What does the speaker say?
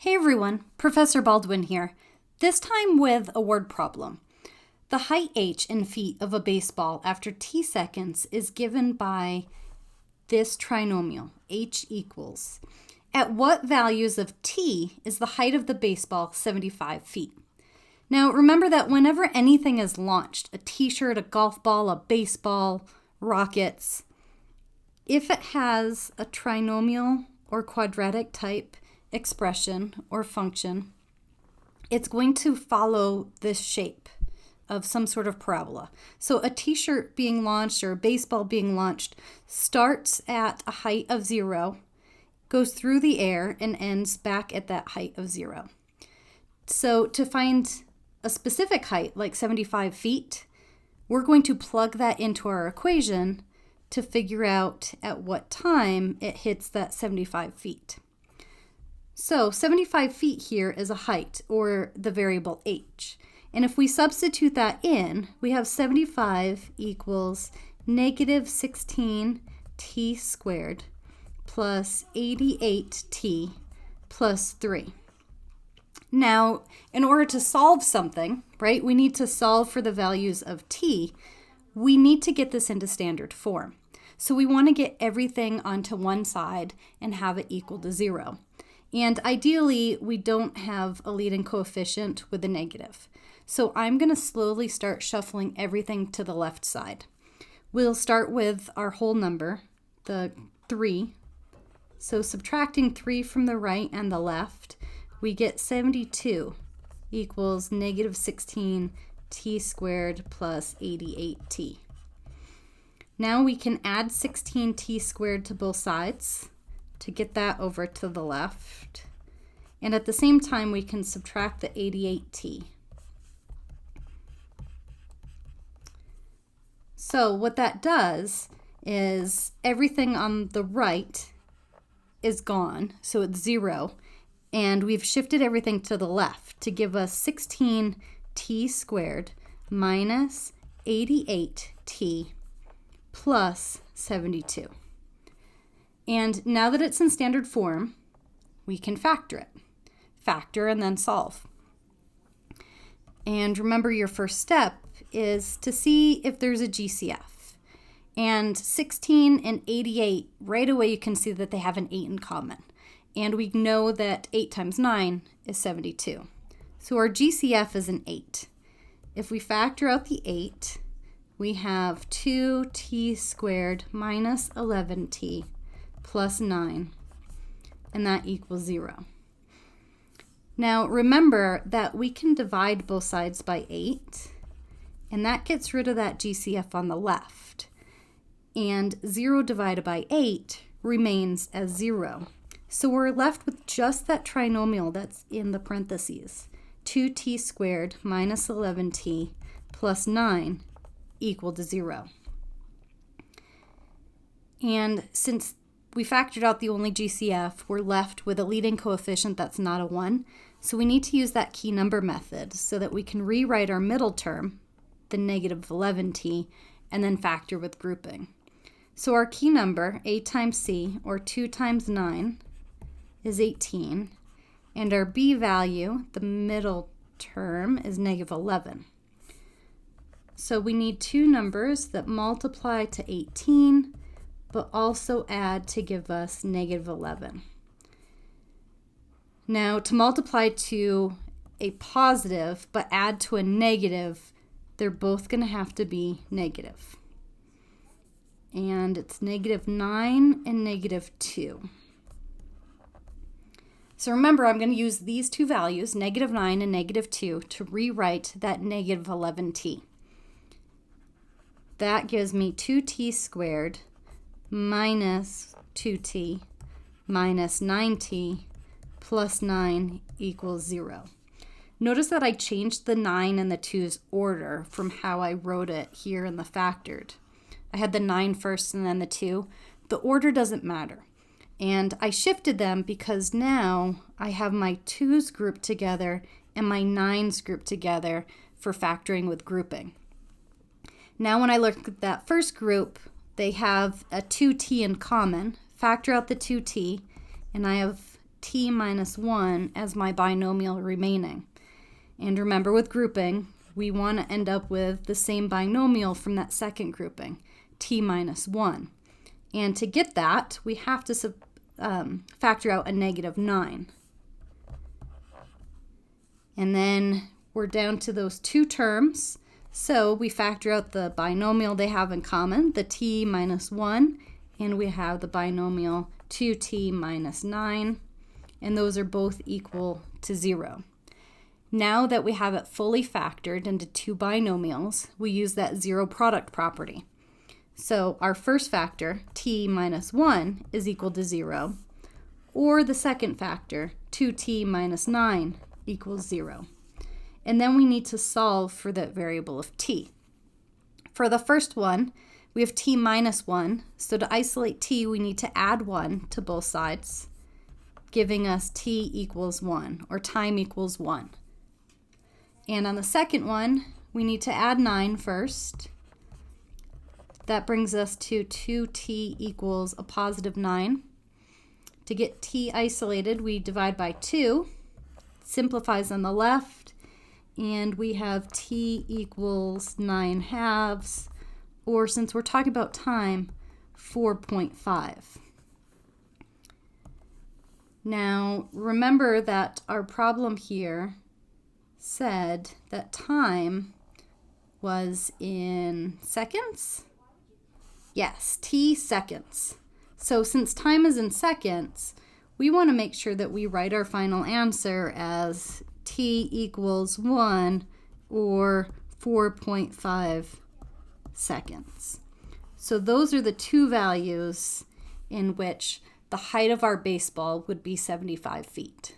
Hey everyone, Professor Baldwin here, this time with a word problem. The height h in feet of a baseball after t seconds is given by this trinomial, h equals. At what values of t is the height of the baseball 75 feet? Now remember that whenever anything is launched, a t-shirt, a golf ball, a baseball, rockets, if it has a trinomial or quadratic type expression or function, it's going to follow this shape of some sort of parabola. So a t-shirt being launched or a baseball being launched starts at a height of 0, goes through the air, and ends back at that height of 0. So to find a specific height, like 75 feet, we're going to plug that into our equation to figure out at what time it hits that 75 feet. So 75 feet here is a height, or the variable h. And if we substitute that in, we have 75 equals negative 16t squared plus 88t plus 3. Now, in order to solve something, right, we need to solve for the values of t. We need to get this into standard form. So we want to get everything onto one side and have it equal to 0. And ideally, we don't have a leading coefficient with a negative. So I'm going to slowly start shuffling everything to the left side. We'll start with our whole number, the 3. So subtracting 3 from the right and the left, we get 72 equals negative 16t squared plus 88t. Now we can add 16t squared to both sides to get that over to the left. And at the same time, we can subtract the 88t. So what that does is everything on the right is gone, so it's 0. And we've shifted everything to the left to give us 16t squared minus 88t plus 72. And now that it's in standard form, we can factor it. Factor and then solve. And remember, your first step is to see if there's a GCF. And 16 and 88, right away you can see that they have an 8 in common. And we know that 8 times 9 is 72. So our GCF is an 8. If we factor out the 8, we have 2t squared minus 11t plus 9, and that equals 0. Now remember that we can divide both sides by 8, and that gets rid of that GCF on the left. And 0 divided by 8 remains as 0. So we're left with just that trinomial that's in the parentheses. 2t squared minus 11t plus 9 equal to 0. And since we factored out the only GCF, we're left with a leading coefficient that's not a 1. So we need to use that key number method so that we can rewrite our middle term, the negative 11t, and then factor with grouping. So our key number, a times c, or 2 times 9, is 18. And our b value, the middle term, is negative 11. So we need two numbers that multiply to 18, but also add to give us negative 11. Now, to multiply to a positive, but add to a negative, they're both going to have to be negative. And it's negative 9 and negative 2. So remember, I'm going to use these two values, negative 9 and negative 2, to rewrite that negative 11t. That gives me 2t squared minus 2t minus 9t plus 9 equals 0. Notice that I changed the 9 and the 2's order from how I wrote it here in the factored. I had the 9 first and then the 2. The order doesn't matter. And I shifted them because now I have my 2's grouped together and my 9's grouped together for factoring with grouping. Now when I look at that first group, they have a 2t in common. Factor out the 2t, and I have t minus 1 as my binomial remaining. And remember, with grouping, we want to end up with the same binomial from that second grouping, t minus 1. And to get that, we have to factor out a negative 9. And then we're down to those two terms. So we factor out the binomial they have in common, the t minus 1, and we have the binomial 2t minus 9, and those are both equal to 0. Now that we have it fully factored into two binomials, we use that zero product property. So our first factor, t minus 1, is equal to 0, or the second factor, 2t minus 9, equals 0. And then we need to solve for that variable of t. For the first one, we have t minus 1, so to isolate t, we need to add 1 to both sides, giving us t equals 1, or time equals 1. And on the second one, we need to add 9 first. That brings us to 2t equals a positive 9. To get t isolated, we divide by 2, simplifies on the left, and we have t equals 9 halves, or since we're talking about time, 4.5. Now, remember that our problem here said that time was in seconds? Yes, t seconds. So since time is in seconds, we want to make sure that we write our final answer as t equals 1 or 4.5 seconds. So those are the two values in which the height of our baseball would be 75 feet.